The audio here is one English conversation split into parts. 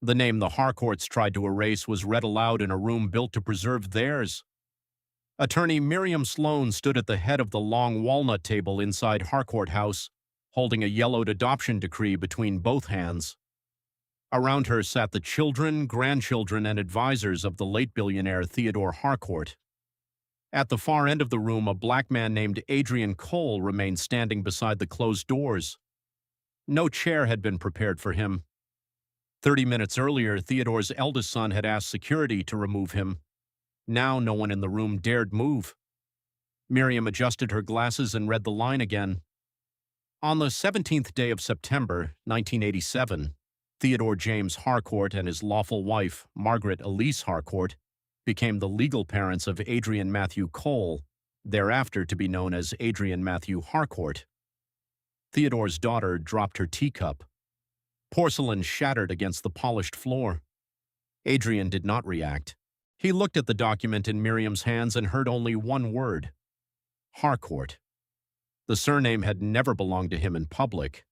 The name the Harcourts tried to erase was read aloud in a room built to preserve theirs. Attorney Miriam Sloan stood at the head of the long walnut table inside Harcourt House, holding a yellowed adoption decree between both hands. Around her sat the children, grandchildren, and advisors of the late billionaire Theodore Harcourt. At the far end of the room, a black man named Adrian Cole remained standing beside the closed doors. No chair had been prepared for him. 30 minutes earlier, Theodore's eldest son had asked security to remove him. Now no one in the room dared move. Miriam adjusted her glasses and read the line again. On the 17th day of September, 1987, Theodore James Harcourt and his lawful wife, Margaret Elise Harcourt, became the legal parents of Adrian Matthew Cole, thereafter to be known as Adrian Matthew Harcourt. Theodore's daughter dropped her teacup. Porcelain shattered against the polished floor. Adrian did not react. He looked at the document in Miriam's hands and heard only one word: Harcourt. The surname had never belonged to him in public,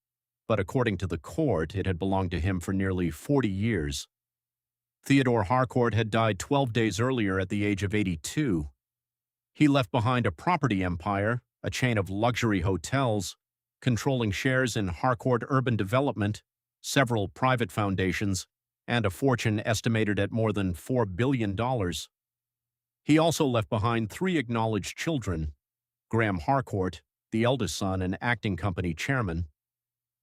but according to the court, it had belonged to him for nearly 40 years. Theodore Harcourt had died 12 days earlier at the age of 82. He left behind a property empire, a chain of luxury hotels, controlling shares in Harcourt Urban Development, several private foundations, and a fortune estimated at more than $4 billion. He also left behind 3 acknowledged children: Graham Harcourt, the eldest son and acting company chairman;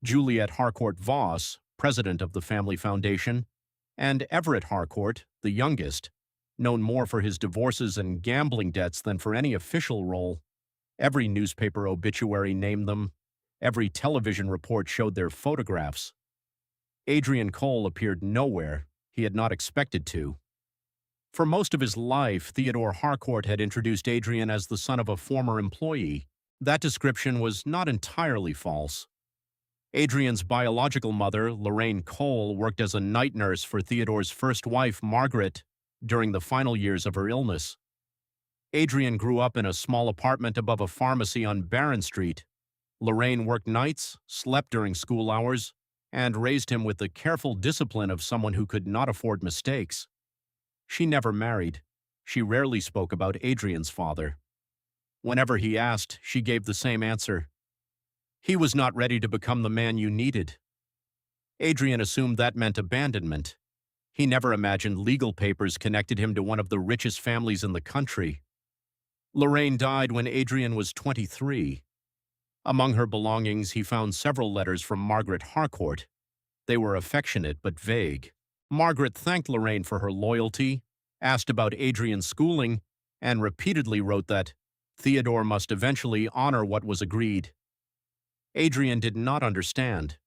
Juliet Harcourt Voss, president of the family foundation; and Everett Harcourt, the youngest, known more for his divorces and gambling debts than for any official role. Every newspaper obituary named them. Every television report showed their photographs. Adrian Cole appeared nowhere. He had not expected to. For most of his life, Theodore Harcourt had introduced Adrian as the son of a former employee. That description was not entirely false. Adrian's biological mother, Lorraine Cole, worked as a night nurse for Theodore's first wife, Margaret, during the final years of her illness. Adrian grew up in a small apartment above a pharmacy on Barron Street. Lorraine worked nights, slept during school hours, and raised him with the careful discipline of someone who could not afford mistakes. She never married. She rarely spoke about Adrian's father. Whenever he asked, she gave the same answer: he was not ready to become the man you needed. Adrian assumed that meant abandonment. He never imagined legal papers connected him to one of the richest families in the country. Lorraine died when Adrian was 23. Among her belongings, he found several letters from Margaret Harcourt. They were affectionate but vague. Margaret thanked Lorraine for her loyalty, asked about Adrian's schooling, and repeatedly wrote that Theodore must eventually honor what was agreed. Adrian did not understand.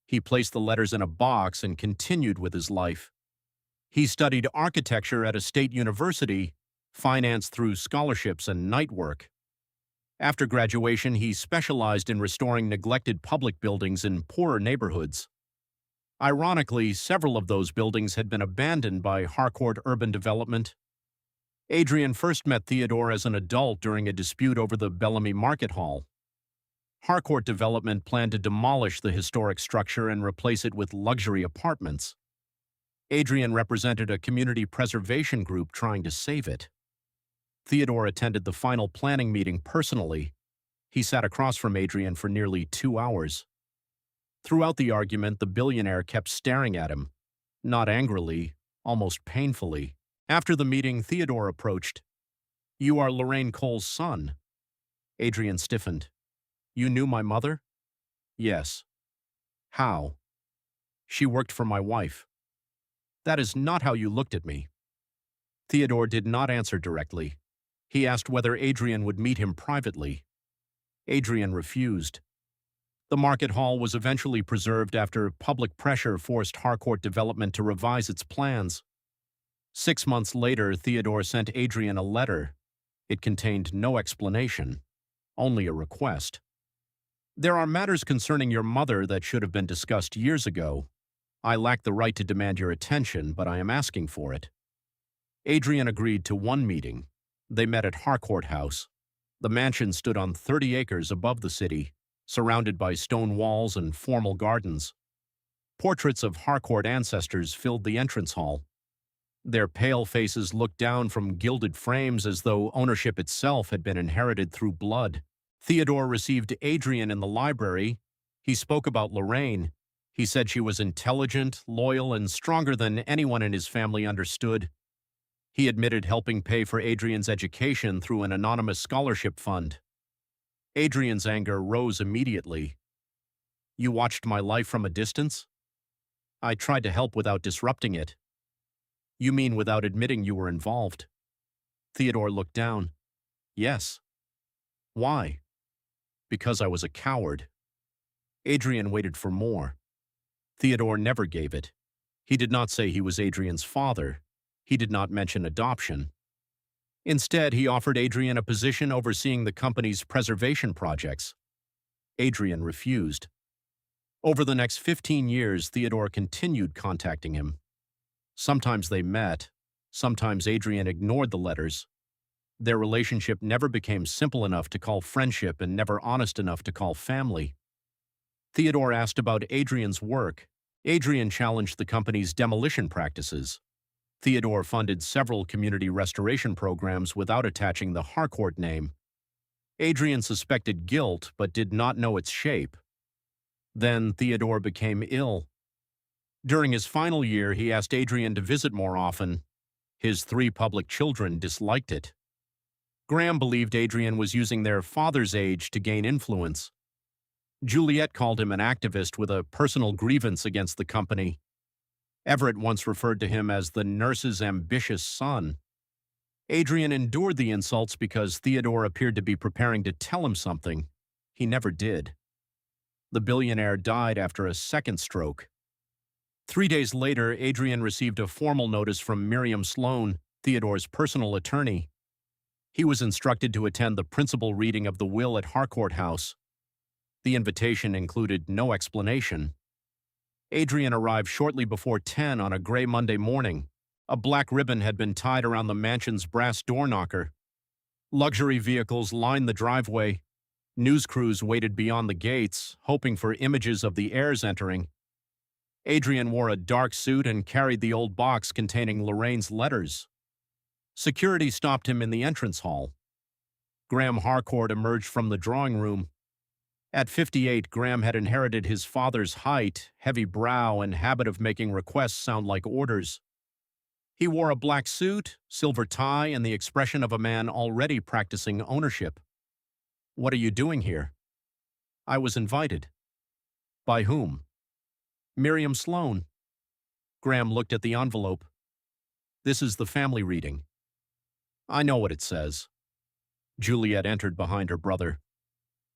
He placed the letters in a box and continued with his life. He studied architecture at a state university, financed through scholarships and night work. After graduation, he specialized in restoring neglected public buildings in poorer neighborhoods. Ironically, several of those buildings had been abandoned by Harcourt Urban Development. Adrian first met Theodore as an adult during a dispute over the Bellamy Market Hall. Harcourt Development planned to demolish the historic structure and replace it with luxury apartments. Adrian represented a community preservation group trying to save it. Theodore attended the final planning meeting personally. He sat across from Adrian for nearly 2 hours. Throughout the argument, the billionaire kept staring at him, not angrily, almost painfully. After the meeting, Theodore approached. "You are Lorraine Cole's son." Adrian stiffened. "You knew my mother?" "Yes." "How?" "She worked for my wife." "That is not how you looked at me." Theodore did not answer directly. He asked whether Adrian would meet him privately. Adrian refused. The market hall was eventually preserved after public pressure forced Harcourt Development to revise its plans. 6 months later, Theodore sent Adrian a letter. It contained no explanation, only a request. "There are matters concerning your mother that should have been discussed years ago. I lack the right to demand your attention, but I am asking for it." Adrian agreed to one meeting. They met at Harcourt House. The mansion stood on 30 acres above the city, surrounded by stone walls and formal gardens. Portraits of Harcourt ancestors filled the entrance hall. Their pale faces looked down from gilded frames as though ownership itself had been inherited through blood. Theodore received Adrian in the library. He spoke about Lorraine. He said she was intelligent, loyal, and stronger than anyone in his family understood. He admitted helping pay for Adrian's education through an anonymous scholarship fund. Adrian's anger rose immediately. "You watched my life from a distance? I tried to help without disrupting it." "You mean without admitting you were involved?" Theodore looked down. "Yes." "Why?" "Because I was a coward." Adrian waited for more. Theodore never gave it. He did not say he was Adrian's father. He did not mention adoption. Instead, he offered Adrian a position overseeing the company's preservation projects. Adrian refused. Over the next 15 years, Theodore continued contacting him. Sometimes they met. Sometimes Adrian ignored the letters. Their relationship never became simple enough to call friendship and never honest enough to call family. Theodore asked about Adrian's work. Adrian challenged the company's demolition practices. Theodore funded several community restoration programs without attaching the Harcourt name. Adrian suspected guilt but did not know its shape. Then Theodore became ill. During his final year, he asked Adrian to visit more often. His 3 public children disliked it. Graham believed Adrian was using their father's age to gain influence. Juliet called him an activist with a personal grievance against the company. Everett once referred to him as the nurse's ambitious son. Adrian endured the insults because Theodore appeared to be preparing to tell him something. He never did. The billionaire died after a second stroke. 3 days later, Adrian received a formal notice from Miriam Sloan, Theodore's personal attorney. He was instructed to attend the principal reading of the will at Harcourt House. The invitation included no explanation. Adrian arrived shortly before 10 on a gray Monday morning. A black ribbon had been tied around the mansion's brass door knocker. Luxury vehicles lined the driveway. News crews waited beyond the gates, hoping for images of the heirs entering. Adrian wore a dark suit and carried the old box containing Lorraine's letters. Security stopped him in the entrance hall. Graham Harcourt emerged from the drawing room. At 58, Graham had inherited his father's height, heavy brow, and habit of making requests sound like orders. He wore a black suit, silver tie, and the expression of a man already practicing ownership. "What are you doing here?" "I was invited." "By whom?" "Miriam Sloan." Graham looked at the envelope. "This is the family reading." "I know what it says." Juliet entered behind her brother.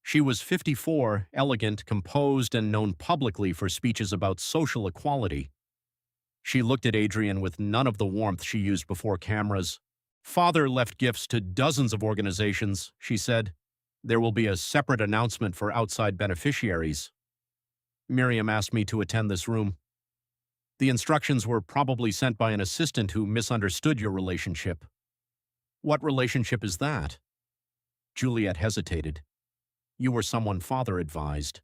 She was 54, elegant, composed, and known publicly for speeches about social equality. She looked at Adrian with none of the warmth she used before cameras. "Father left gifts to dozens of organizations," she said. "There will be a separate announcement for outside beneficiaries." "Miriam asked me to attend this room." "The instructions were probably sent by an assistant who misunderstood your relationship." "What relationship is that?" Juliet hesitated. "You were someone Father advised."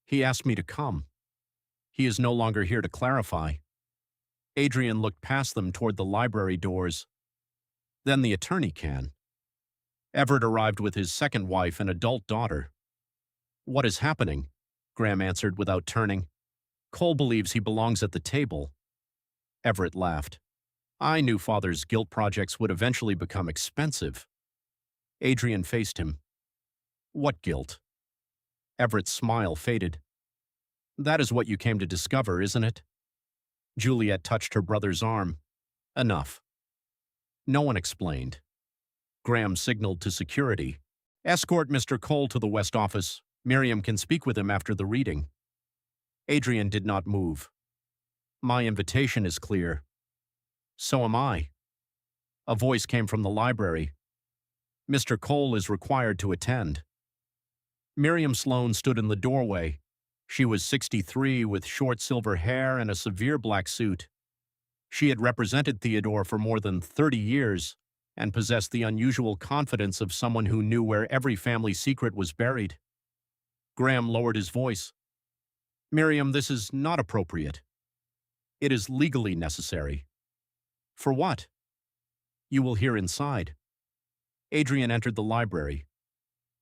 "He asked me to come." "He is no longer here to clarify." Adrian looked past them toward the library doors. "Then the attorney can." Everett arrived with his second wife and adult daughter. "What is happening?" Graham answered without turning. "Cole believes he belongs at the table." Everett laughed. "I knew Father's guilt projects would eventually become expensive." Adrian faced him. "What guilt?" Everett's smile faded. "That is what you came to discover, isn't it?" Juliet touched her brother's arm. "Enough." No one explained. Graham signaled to security. "Escort Mr. Cole to the West office. Miriam can speak with him after the reading." Adrian did not move. "My invitation is clear." "So am I." A voice came from the library. "Mr. Cole is required to attend." Miriam Sloan stood in the doorway. She was 63 with short silver hair and a severe black suit. She had represented Theodore for more than 30 years and possessed the unusual confidence of someone who knew where every family secret was buried. Graham lowered his voice. Miriam, this is not appropriate. It is legally necessary. For what? You will hear inside. Adrian entered the library.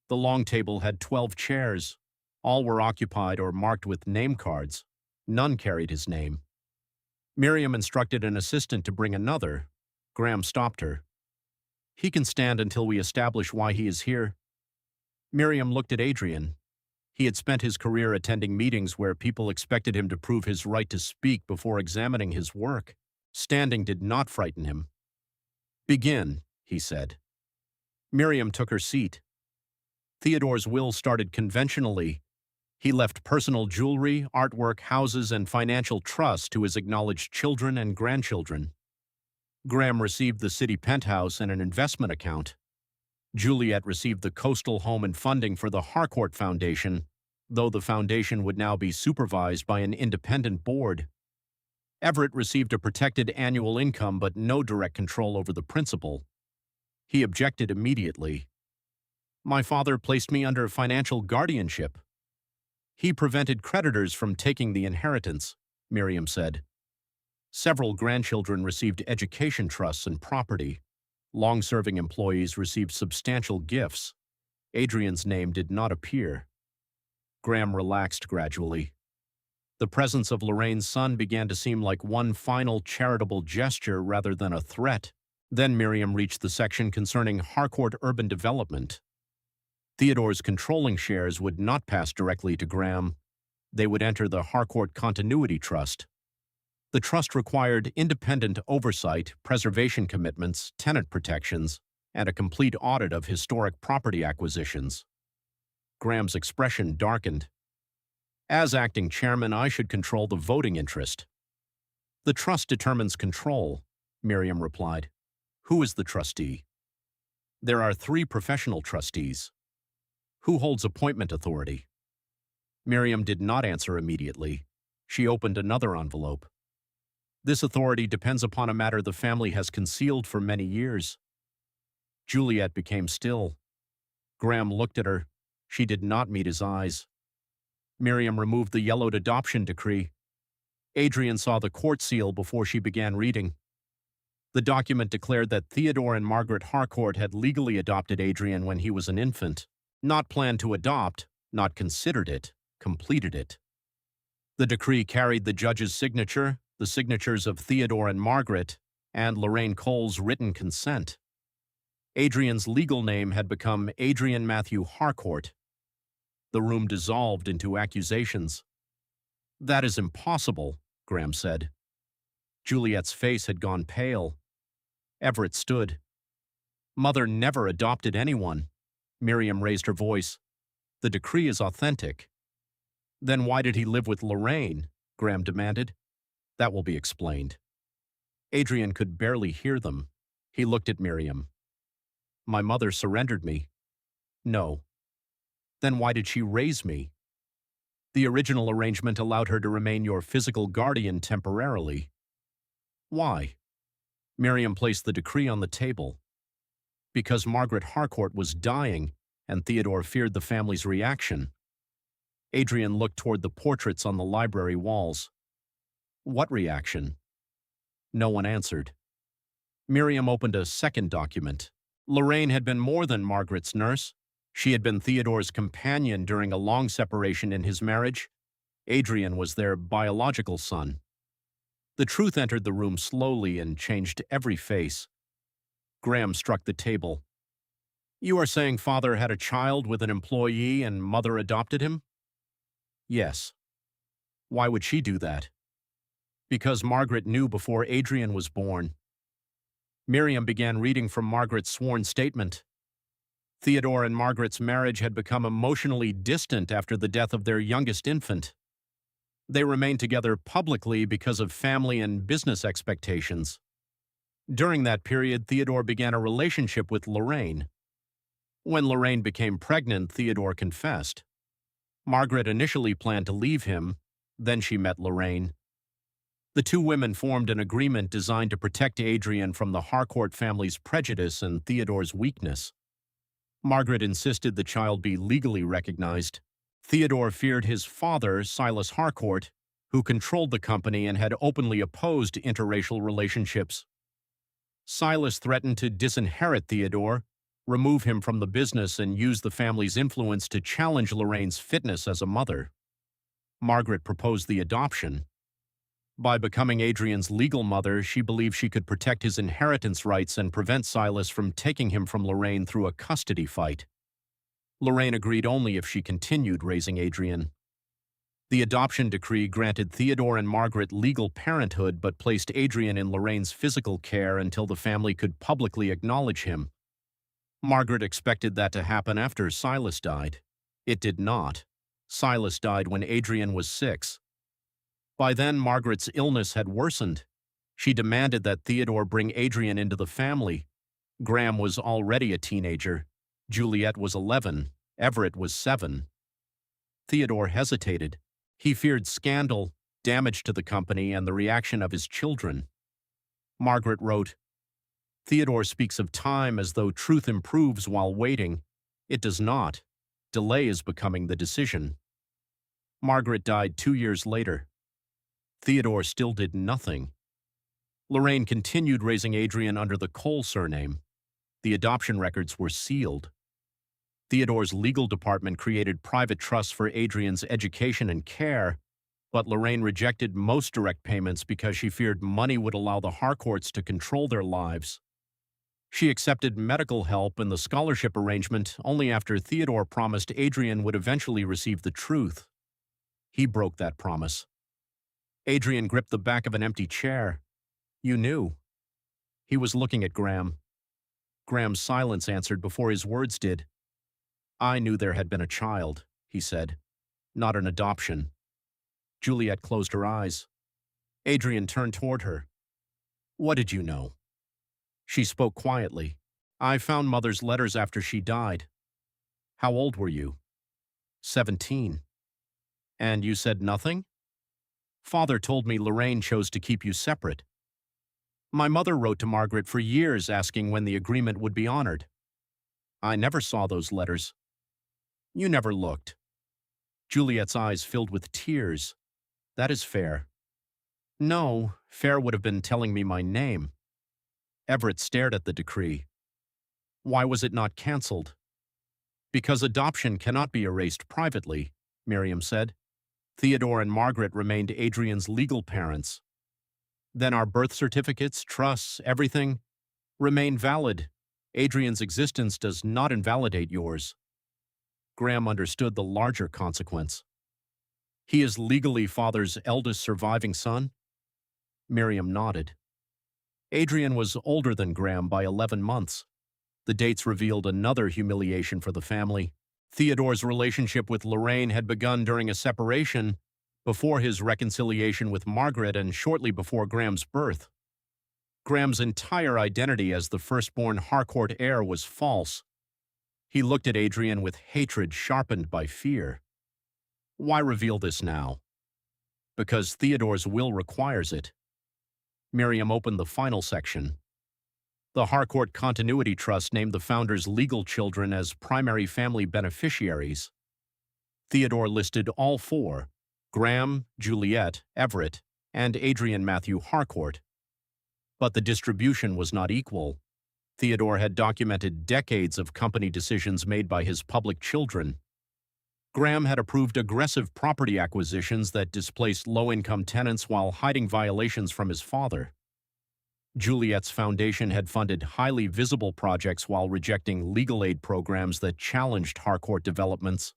The long table had 12 chairs. All were occupied or marked with name cards. None carried his name. Miriam instructed an assistant to bring another. Graham stopped her. He can stand until we establish why he is here. Miriam looked at Adrian. He had spent his career attending meetings where people expected him to prove his right to speak before examining his work. Standing did not frighten him. Begin, he said. Miriam took her seat. Theodore's will started conventionally. He left personal jewelry, artwork, houses, and financial trusts to his acknowledged children and grandchildren. Graham received the city penthouse and an investment account. Juliet received the coastal home and funding for the Harcourt Foundation, though the foundation would now be supervised by an independent board. Everett received a protected annual income but no direct control over the principal. He objected immediately. My father placed me under financial guardianship. He prevented creditors from taking the inheritance, Miriam said. Several grandchildren received education trusts and property. Long-serving employees received substantial gifts. Adrian's name did not appear. Graham relaxed gradually. The presence of Lorraine's son began to seem like one final charitable gesture rather than a threat. Then Miriam reached the section concerning Harcourt urban development. Theodore's controlling shares would not pass directly to Graham. They would enter the Harcourt Continuity Trust. The trust required independent oversight, preservation commitments, tenant protections, and a complete audit of historic property acquisitions. Graham's expression darkened. As acting chairman, I should control the voting interest. The trust determines control, Miriam replied. Who is the trustee? There are 3 professional trustees. Who holds appointment authority? Miriam did not answer immediately. She opened another envelope. This authority depends upon a matter the family has concealed for many years. Juliet became still. Graham looked at her. She did not meet his eyes. Miriam removed the yellowed adoption decree. Adrian saw the court seal before she began reading. The document declared that Theodore and Margaret Harcourt had legally adopted Adrian when he was an infant. Not planned to adopt, not considered it, completed it. The decree carried the judge's signature, the signatures of Theodore and Margaret, and Lorraine Cole's written consent. Adrian's legal name had become Adrian Matthew Harcourt. The room dissolved into accusations. That is impossible, Graham said. Juliet's face had gone pale. Everett stood. Mother never adopted anyone. Miriam raised her voice. The decree is authentic. Then why did he live with Lorraine? Graham demanded. That will be explained. Adrian could barely hear them. He looked at Miriam. My mother surrendered me. No. Then why did she raise me? The original arrangement allowed her to remain your physical guardian temporarily. Why? Miriam placed the decree on the table. Because Margaret Harcourt was dying, and Theodore feared the family's reaction. Adrian looked toward the portraits on the library walls. What reaction? No one answered. Miriam opened a second document. Lorraine had been more than Margaret's nurse. She had been Theodore's companion during a long separation in his marriage. Adrian was their biological son. The truth entered the room slowly and changed every face. Graham struck the table. You are saying father had a child with an employee and mother adopted him? Yes. Why would she do that? Because Margaret knew before Adrian was born. Miriam began reading from Margaret's sworn statement. Theodore and Margaret's marriage had become emotionally distant after the death of their youngest infant. They remained together publicly because of family and business expectations. During that period, Theodore began a relationship with Lorraine. When Lorraine became pregnant, Theodore confessed. Margaret initially planned to leave him, then she met Lorraine. The 2 women formed an agreement designed to protect Adrian from the Harcourt family's prejudice and Theodore's weakness. Margaret insisted the child be legally recognized. Theodore feared his father, Silas Harcourt, who controlled the company and had openly opposed interracial relationships. Silas threatened to disinherit Theodore, remove him from the business, and use the family's influence to challenge Lorraine's fitness as a mother. Margaret proposed the adoption. By becoming Adrian's legal mother, she believed she could protect his inheritance rights and prevent Silas from taking him from Lorraine through a custody fight. Lorraine agreed only if she continued raising Adrian. The adoption decree granted Theodore and Margaret legal parenthood but placed Adrian in Lorraine's physical care until the family could publicly acknowledge him. Margaret expected that to happen after Silas died. It did not. Silas died when Adrian was 6. By then, Margaret's illness had worsened. She demanded that Theodore bring Adrian into the family. Graham was already a teenager. Juliet was 11. Everett was 7. Theodore hesitated. He feared scandal, damage to the company, and the reaction of his children. Margaret wrote, "Theodore speaks of time as though truth improves while waiting. It does not. Delay is becoming the decision." Margaret died 2 years later. Theodore still did nothing. Lorraine continued raising Adrian under the Cole surname. The adoption records were sealed. Theodore's legal department created private trusts for Adrian's education and care, but Lorraine rejected most direct payments because she feared money would allow the Harcourts to control their lives. She accepted medical help and the scholarship arrangement only after Theodore promised Adrian would eventually receive the truth. He broke that promise. Adrian gripped the back of an empty chair. "You knew." He was looking at Graham. Graham's silence answered before his words did. "I knew there had been a child," he said, "not an adoption." Juliet closed her eyes. Adrian turned toward her. "What did you know?" She spoke quietly. "I found Mother's letters after she died." "How old were you?" 17. "And you said nothing?" "Father told me Lorraine chose to keep you separate." "My mother wrote to Margaret for years asking when the agreement would be honored." "I never saw those letters." "You never looked." Juliet's eyes filled with tears. "That is fair." "No, fair would have been telling me my name." Everett stared at the decree. "Why was it not canceled?" "Because adoption cannot be erased privately," Miriam said. "Theodore and Margaret remained Adrian's legal parents. Then our birth certificates, trusts, everything remain valid. Adrian's existence does not invalidate yours." Graham understood the larger consequence. "He is legally Father's eldest surviving son?" Miriam nodded. Adrian was older than Graham by 11 months. The dates revealed another humiliation for the family. Theodore's relationship with Lorraine had begun during a separation, before his reconciliation with Margaret, and shortly before Graham's birth. Graham's entire identity as the firstborn Harcourt heir was false. He looked at Adrian with hatred sharpened by fear. "Why reveal this now?" "Because Theodore's will requires it." Miriam opened the final section. The Harcourt Continuity Trust named the founder's legal children as primary family beneficiaries. Theodore listed all 4, Graham, Juliet, Everett, and Adrian Matthew Harcourt. But the distribution was not equal. Theodore had documented decades of company decisions made by his public children. Graham had approved aggressive property acquisitions that displaced low-income tenants while hiding violations from his father. Juliet's foundation had funded highly visible projects while rejecting legal aid programs that challenged Harcourt developments.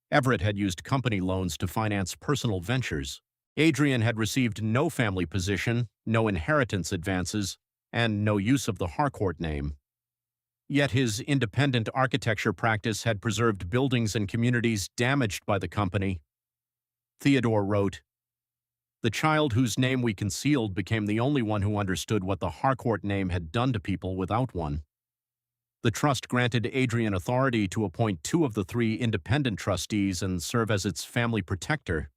Everett had used company loans to finance personal ventures. Adrian had received no family position, no inheritance advances, and no use of the Harcourt name. Yet his independent architecture practice had preserved buildings and communities damaged by the company. Theodore wrote, "The child whose name we concealed became the only one who understood what the Harcourt name had done to people without one." The trust granted Adrian authority to appoint 2 of the 3 independent trustees and serve as its family protector.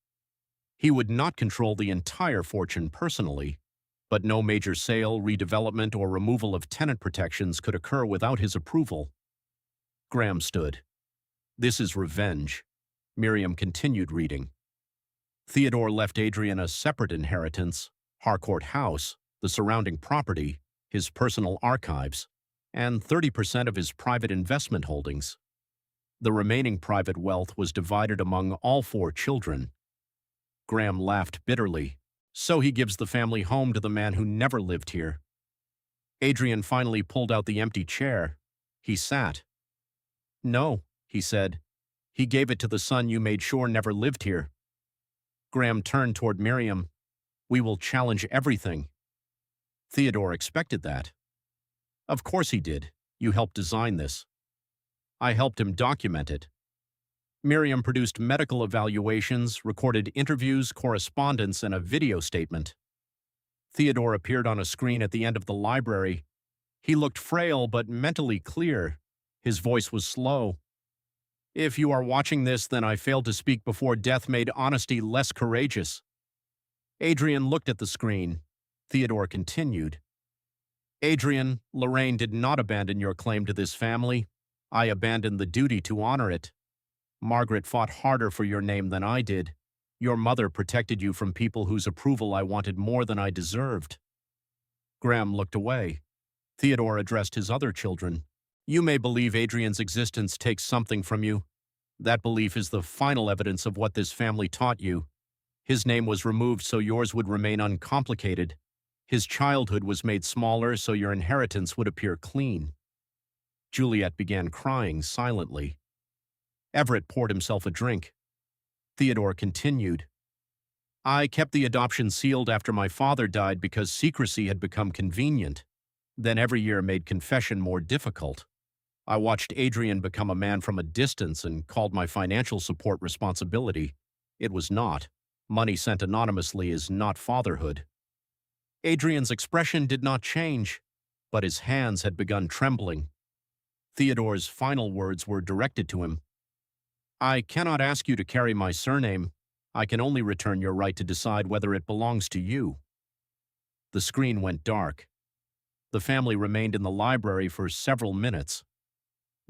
He would not control the entire fortune personally, but no major sale, redevelopment, or removal of tenant protections could occur without his approval. Graham stood. "This is revenge." Miriam continued reading. Theodore left Adrian a separate inheritance, Harcourt House, the surrounding property, his personal archives, and 30% of his private investment holdings. The remaining private wealth was divided among all 4 children. Graham laughed bitterly. So he gives the family home to the man who never lived here. Adrian finally pulled out the empty chair. He sat. No, he said. He gave it to the son you made sure never lived here. Graham turned toward Miriam. We will challenge everything. Theodore expected that. Of course he did. You helped design this. I helped him document it. Miriam produced medical evaluations, recorded interviews, correspondence, and a video statement. Theodore appeared on a screen at the end of the library. He looked frail but mentally clear. His voice was slow. If you are watching this, then I failed to speak before death made honesty less courageous. Adrian looked at the screen. Theodore continued. Adrian, Lorraine did not abandon your claim to this family. I abandoned the duty to honor it. Margaret fought harder for your name than I did. Your mother protected you from people whose approval I wanted more than I deserved. Graham looked away. Theodore addressed his other children. You may believe Adrian's existence takes something from you. That belief is the final evidence of what this family taught you. His name was removed so yours would remain uncomplicated. His childhood was made smaller so your inheritance would appear clean. Juliet began crying silently. Everett poured himself a drink. Theodore continued. I kept the adoption sealed after my father died because secrecy had become convenient. Then every year made confession more difficult. I watched Adrian become a man from a distance and called my financial support responsibility. It was not. Money sent anonymously is not fatherhood. Adrian's expression did not change, but his hands had begun trembling. Theodore's final words were directed to him. I cannot ask you to carry my surname. I can only return your right to decide whether it belongs to you. The screen went dark. The family remained in the library for several minutes.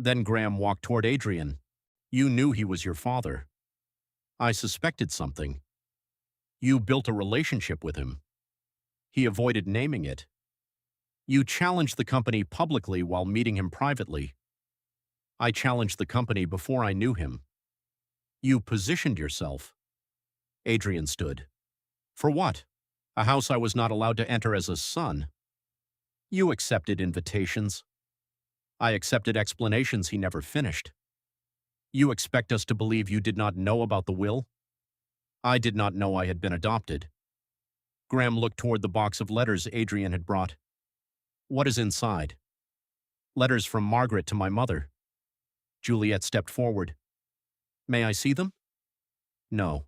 Then Graham walked toward Adrian. You knew he was your father. I suspected something. You built a relationship with him. He avoided naming it. You challenged the company publicly while meeting him privately. I challenged the company before I knew him. You positioned yourself. Adrian stood. For what? A house I was not allowed to enter as a son. You accepted invitations. I accepted explanations he never finished. You expect us to believe you did not know about the will? I did not know I had been adopted. Graham looked toward the box of letters Adrian had brought. What is inside? Letters from Margaret to my mother. Juliet stepped forward. May I see them? No.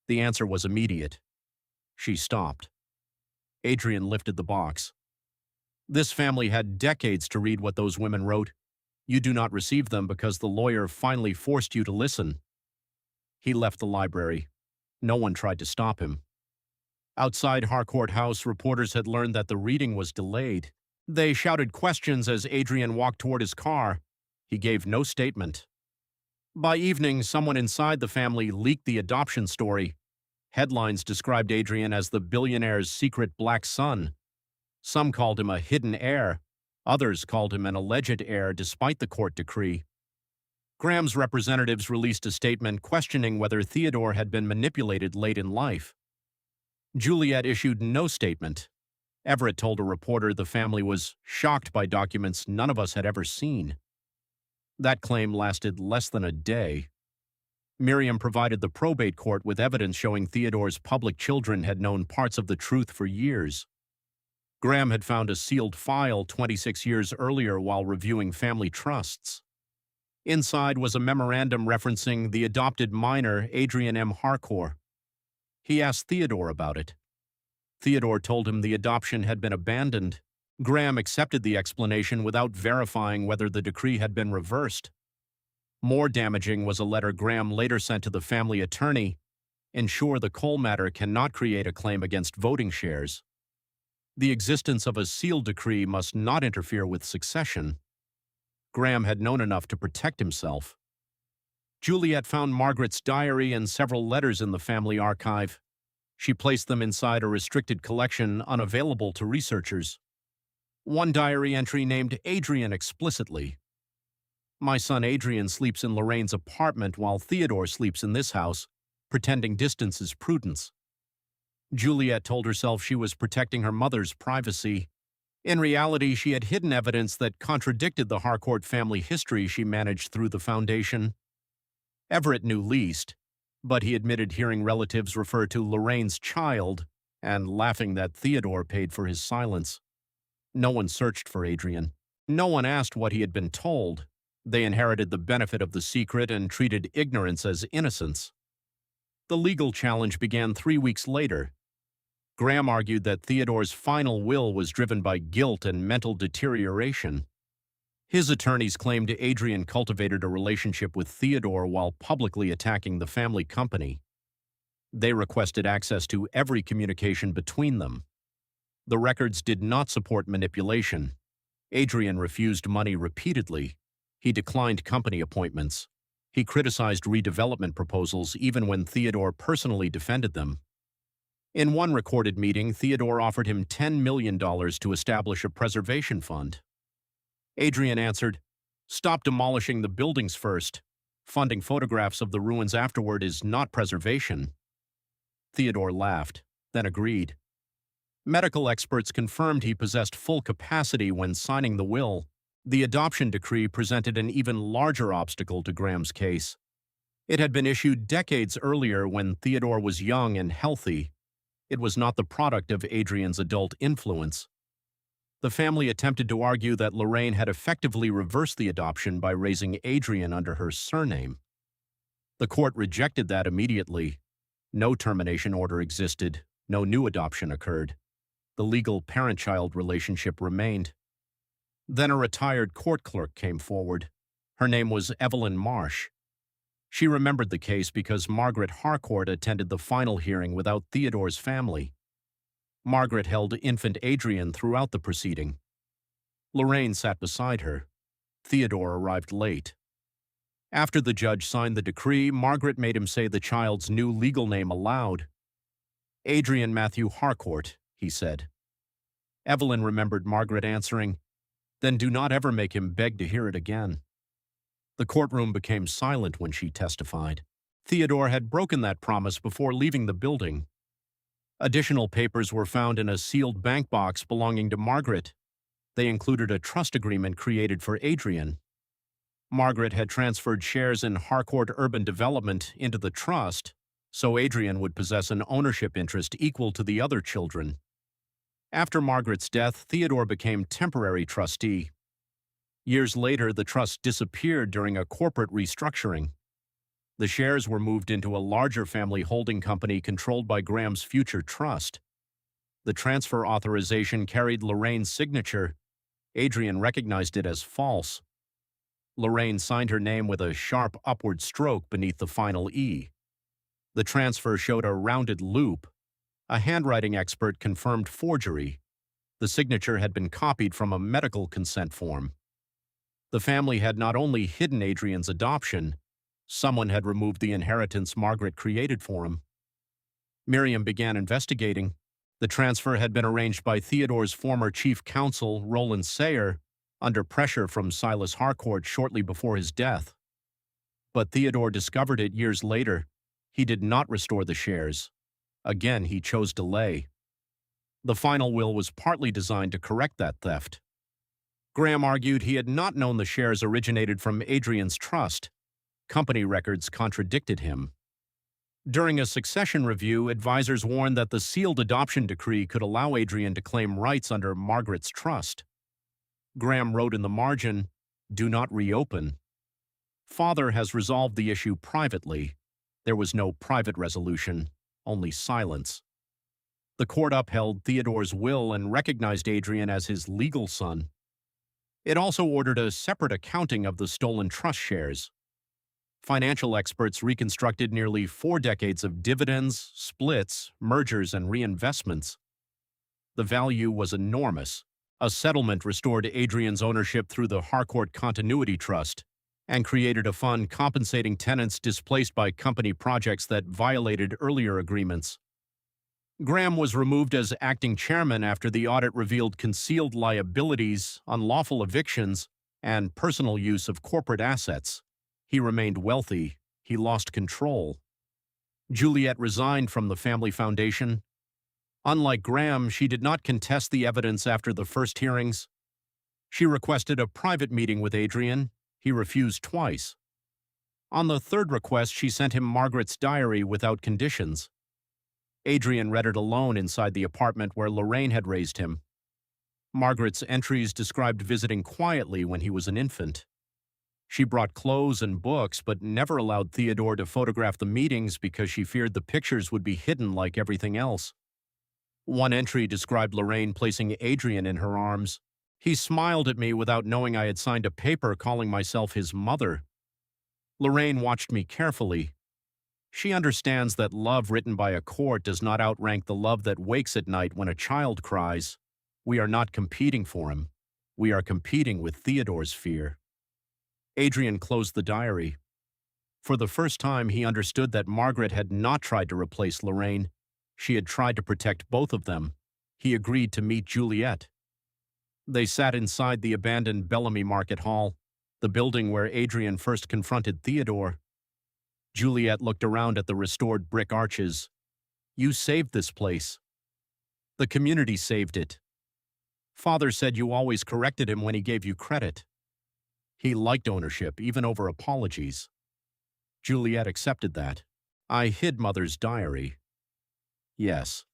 The answer was immediate. She stopped. Adrian lifted the box. This family had decades to read what those women wrote. You do not receive them because the lawyer finally forced you to listen. He left the library. No one tried to stop him. Outside Harcourt House, reporters had learned that the reading was delayed. They shouted questions as Adrian walked toward his car. He gave no statement. By evening, someone inside the family leaked the adoption story. Headlines described Adrian as the billionaire's secret black son. Some called him a hidden heir. Others called him an alleged heir despite the court decree. Graham's representatives released a statement questioning whether Theodore had been manipulated late in life. Juliet issued no statement. Everett told a reporter the family was shocked by documents none of us had ever seen. That claim lasted less than a day. Miriam provided the probate court with evidence showing Theodore's public children had known parts of the truth for years. Graham had found a sealed file 26 years earlier while reviewing family trusts. Inside was a memorandum referencing the adopted minor, Adrian M. Harcourt. He asked Theodore about it. Theodore told him the adoption had been abandoned. Graham accepted the explanation without verifying whether the decree had been reversed. More damaging was a letter Graham later sent to the family attorney. Ensure the coal matter cannot create a claim against voting shares. The existence of a sealed decree must not interfere with succession. Graham had known enough to protect himself. Juliet found Margaret's diary and several letters in the family archive. She placed them inside a restricted collection unavailable to researchers. One diary entry named Adrian explicitly. "My son Adrian sleeps in Lorraine's apartment while Theodore sleeps in this house, pretending distance is prudence." Juliet told herself she was protecting her mother's privacy. In reality, she had hidden evidence that contradicted the Harcourt family history she managed through the foundation. Everett knew least, but he admitted hearing relatives refer to Lorraine's child and laughing that Theodore paid for his silence. No one searched for Adrian. No one asked what he had been told. They inherited the benefit of the secret and treated ignorance as innocence. The legal challenge began 3 weeks later. Graham argued that Theodore's final will was driven by guilt and mental deterioration. His attorneys claimed Adrian cultivated a relationship with Theodore while publicly attacking the family company. They requested access to every communication between them. The records did not support manipulation. Adrian refused money repeatedly. He declined company appointments. He criticized redevelopment proposals even when Theodore personally defended them. In one recorded meeting, Theodore offered him $10 million to establish a preservation fund. Adrian answered, "Stop demolishing the buildings first. Funding photographs of the ruins afterward is not preservation." Theodore laughed, then agreed. Medical experts confirmed he possessed full capacity when signing the will. The adoption decree presented an even larger obstacle to Graham's case. It had been issued decades earlier when Theodore was young and healthy. It was not the product of Adrian's adult influence. The family attempted to argue that Lorraine had effectively reversed the adoption by raising Adrian under her surname. The court rejected that immediately. No termination order existed. No new adoption occurred. The legal parent-child relationship remained. Then a retired court clerk came forward. Her name was Evelyn Marsh. She remembered the case because Margaret Harcourt attended the final hearing without Theodore's family. Margaret held infant Adrian throughout the proceeding. Lorraine sat beside her. Theodore arrived late. After the judge signed the decree, Margaret made him say the child's new legal name aloud. "Adrian Matthew Harcourt," he said. Evelyn remembered Margaret answering, "Then do not ever make him beg to hear it again." The courtroom became silent when she testified. Theodore had broken that promise before leaving the building. Additional papers were found in a sealed bank box belonging to Margaret. They included a trust agreement created for Adrian. Margaret had transferred shares in Harcourt Urban Development into the trust, so Adrian would possess an ownership interest equal to the other children. After Margaret's death, Theodore became temporary trustee. Years later, the trust disappeared during a corporate restructuring. The shares were moved into a larger family holding company controlled by Graham's future trust. The transfer authorization carried Lorraine's signature. Adrian recognized it as false. Lorraine signed her name with a sharp upward stroke beneath the final E. The transfer showed a rounded loop. A handwriting expert confirmed forgery. The signature had been copied from a medical consent form. The family had not only hidden Adrian's adoption, someone had removed the inheritance Margaret created for him. Miriam began investigating. The transfer had been arranged by Theodore's former chief counsel, Roland Sayer, under pressure from Silas Harcourt shortly before his death. But Theodore discovered it years later. He did not restore the shares. Again, he chose delay. The final will was partly designed to correct that theft. Graham argued he had not known the shares originated from Adrian's trust. Company records contradicted him. During a succession review, advisors warned that the sealed adoption decree could allow Adrian to claim rights under Margaret's trust. Graham wrote in the margin, "Do not reopen." Father has resolved the issue privately. There was no private resolution, only silence. The court upheld Theodore's will and recognized Adrian as his legal son. It also ordered a separate accounting of the stolen trust shares. Financial experts reconstructed nearly 4 decades of dividends, splits, mergers, and reinvestments. The value was enormous. A settlement restored Adrian's ownership through the Harcourt Continuity Trust. and created a fund compensating tenants displaced by company projects that violated earlier agreements. Graham was removed as acting chairman after the audit revealed concealed liabilities, unlawful evictions, and personal use of corporate assets. He remained wealthy. He lost control. Juliet resigned from the family foundation. Unlike Graham, she did not contest the evidence after the first hearings. She requested a private meeting with Adrian. He refused twice. On the third request, she sent him Margaret's diary without conditions. Adrian read it alone inside the apartment where Lorraine had raised him. Margaret's entries described visiting quietly when he was an infant. She brought clothes and books, but never allowed Theodore to photograph the meetings because she feared the pictures would be hidden like everything else. One entry described Lorraine placing Adrian in her arms. He smiled at me without knowing I had signed a paper calling myself his mother. Lorraine watched me carefully. She understands that love written by a court does not outrank the love that wakes at night when a child cries. We are not competing for him. We are competing with Theodore's fear. Adrian closed the diary. For the first time, he understood that Margaret had not tried to replace Lorraine. She had tried to protect both of them. He agreed to meet Juliet. They sat inside the abandoned Bellamy Market Hall, the building where Adrian first confronted Theodore. Juliet looked around at the restored brick arches. You saved this place. The community saved it. Father said you always corrected him when he gave you credit. He liked ownership, even over apologies. Juliet accepted that. I hid Mother's diary. Yes.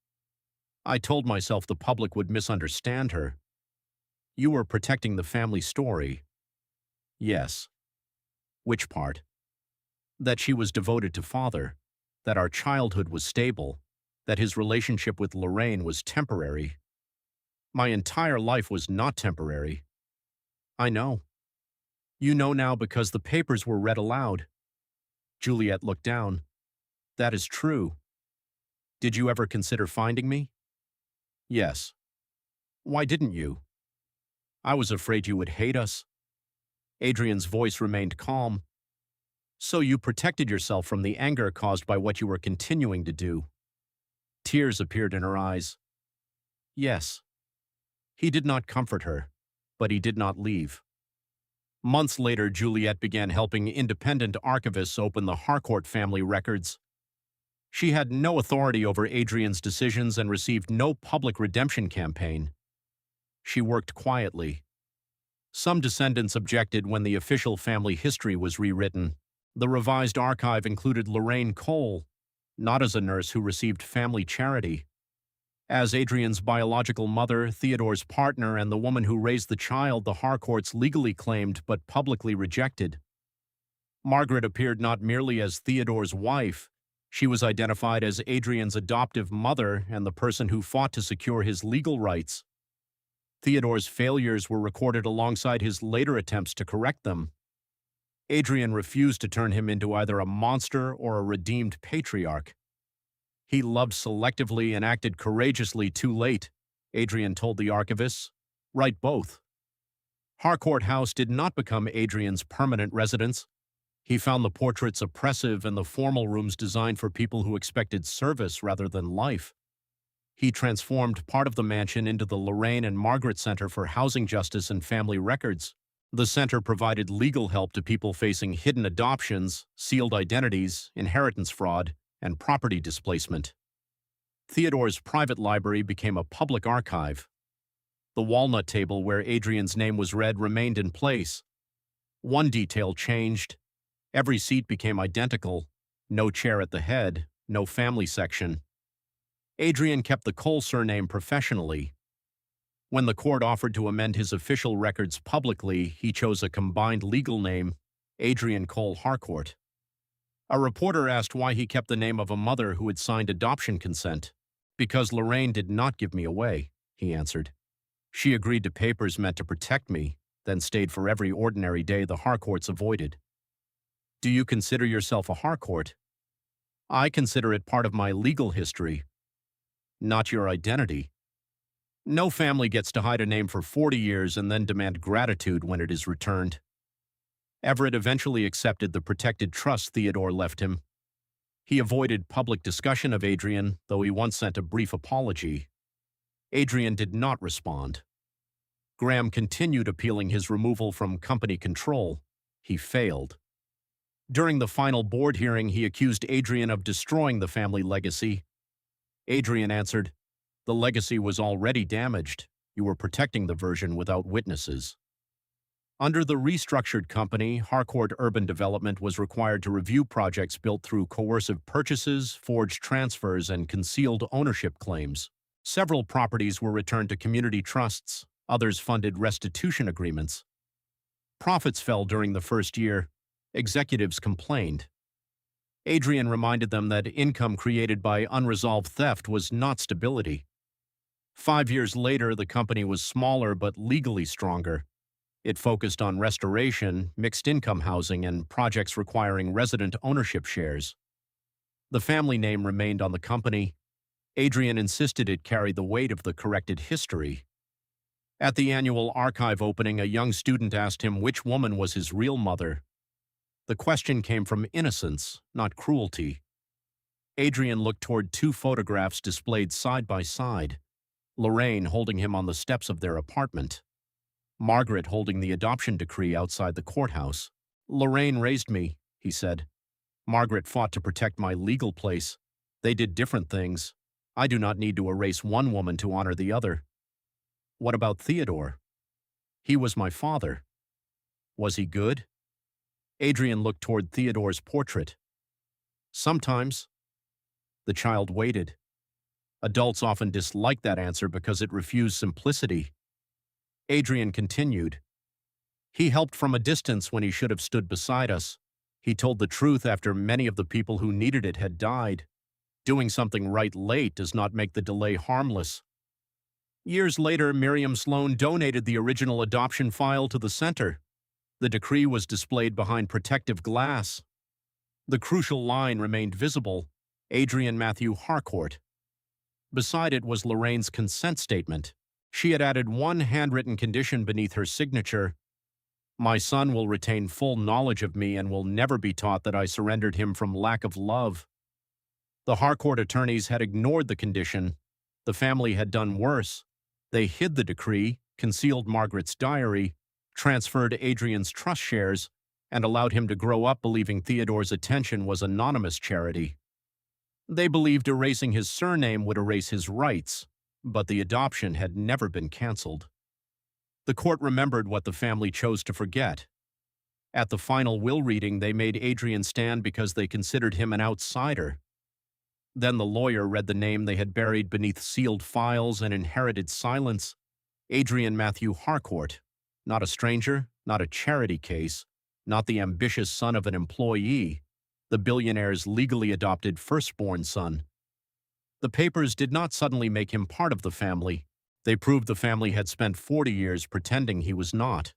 I told myself the public would misunderstand her. You were protecting the family story. Yes. Which part? That she was devoted to Father, that our childhood was stable, that his relationship with Lorraine was temporary. My entire life was not temporary. I know. You know now because the papers were read aloud. Juliet looked down. That is true. Did you ever consider finding me? Yes. Why didn't you? I was afraid you would hate us. Adrian's voice remained calm. So you protected yourself from the anger caused by what you were continuing to do. Tears appeared in her eyes. Yes. He did not comfort her, but he did not leave. Months later, Juliet began helping independent archivists open the Harcourt family records. She had no authority over Adrian's decisions and received no public redemption campaign. She worked quietly. Some descendants objected when the official family history was rewritten. The revised archive included Lorraine Cole, not as a nurse who received family charity. As Adrian's biological mother, Theodore's partner, and the woman who raised the child the Harcourts legally claimed but publicly rejected. Margaret appeared not merely as Theodore's wife, she was identified as Adrian's adoptive mother and the person who fought to secure his legal rights. Theodore's failures were recorded alongside his later attempts to correct them. Adrian refused to turn him into either a monster or a redeemed patriarch. He loved selectively and acted courageously too late, Adrian told the archivists. Write both. Harcourt House did not become Adrian's permanent residence. He found the portraits oppressive and the formal rooms designed for people who expected service rather than life. He transformed part of the mansion into the Lorraine and Margaret Center for Housing Justice and Family Records. The center provided legal help to people facing hidden adoptions, sealed identities, inheritance fraud, and property displacement. Theodore's private library became a public archive. The walnut table where Adrian's name was read remained in place. One detail changed. Every seat became identical. No chair at the head, no family section. Adrian kept the Cole surname professionally. When the court offered to amend his official records publicly, he chose a combined legal name, Adrian Cole Harcourt. A reporter asked why he kept the name of a mother who had signed adoption consent. Because Lorraine did not give me away, he answered. She agreed to papers meant to protect me, then stayed for every ordinary day the Harcourts avoided. Do you consider yourself a Harcourt? I consider it part of my legal history, not your identity. No family gets to hide a name for 40 years and then demand gratitude when it is returned. Everett eventually accepted the protected trust Theodore left him. He avoided public discussion of Adrian, though he once sent a brief apology. Adrian did not respond. Graham continued appealing his removal from company control. He failed. During the final board hearing, he accused Adrian of destroying the family legacy. Adrian answered, "The legacy was already damaged. You were protecting the version without witnesses." Under the restructured company, Harcourt Urban Development was required to review projects built through coercive purchases, forged transfers, and concealed ownership claims. Several properties were returned to community trusts. Others funded restitution agreements. Profits fell during the first year. Executives complained. Adrian reminded them that income created by unresolved theft was not stability. 5 years later, the company was smaller but legally stronger. It focused on restoration, mixed-income housing, and projects requiring resident ownership shares. The family name remained on the company. Adrian insisted it carried the weight of the corrected history. At the annual archive opening, a young student asked him which woman was his real mother. The question came from innocence, not cruelty. Adrian looked toward 2 photographs displayed side by side, Lorraine holding him on the steps of their apartment, Margaret holding the adoption decree outside the courthouse. "Lorraine raised me," he said. "Margaret fought to protect my legal place. They did different things. I do not need to erase one woman to honor the other." "What about Theodore?" "He was my father." "Was he good?" Adrian looked toward Theodore's portrait. "Sometimes." The child waited. Adults often dislike that answer because it refused simplicity. Adrian continued. "He helped from a distance when he should have stood beside us. He told the truth after many of the people who needed it had died. Doing something right late does not make the delay harmless." Years later, Miriam Sloan donated the original adoption file to the center. The decree was displayed behind protective glass. The crucial line remained visible: Adrian Matthew Harcourt. Beside it was Lorraine's consent statement. She had added one handwritten condition beneath her signature: "My son will retain full knowledge of me and will never be taught that I surrendered him from lack of love." The Harcourt attorneys had ignored the condition. The family had done worse. They hid the decree, concealed Margaret's diary, transferred Adrian's trust shares, and allowed him to grow up believing Theodore's attention was anonymous charity. They believed erasing his surname would erase his rights, but the adoption had never been canceled. The court remembered what the family chose to forget. At the final will reading, they made Adrian stand because they considered him an outsider. Then the lawyer read the name they had buried beneath sealed files and inherited silence: Adrian Matthew Harcourt. Not a stranger, not a charity case, not the ambitious son of an employee, the billionaire's legally adopted firstborn son. The papers did not suddenly make him part of the family. They proved the family had spent 40 years pretending he was not.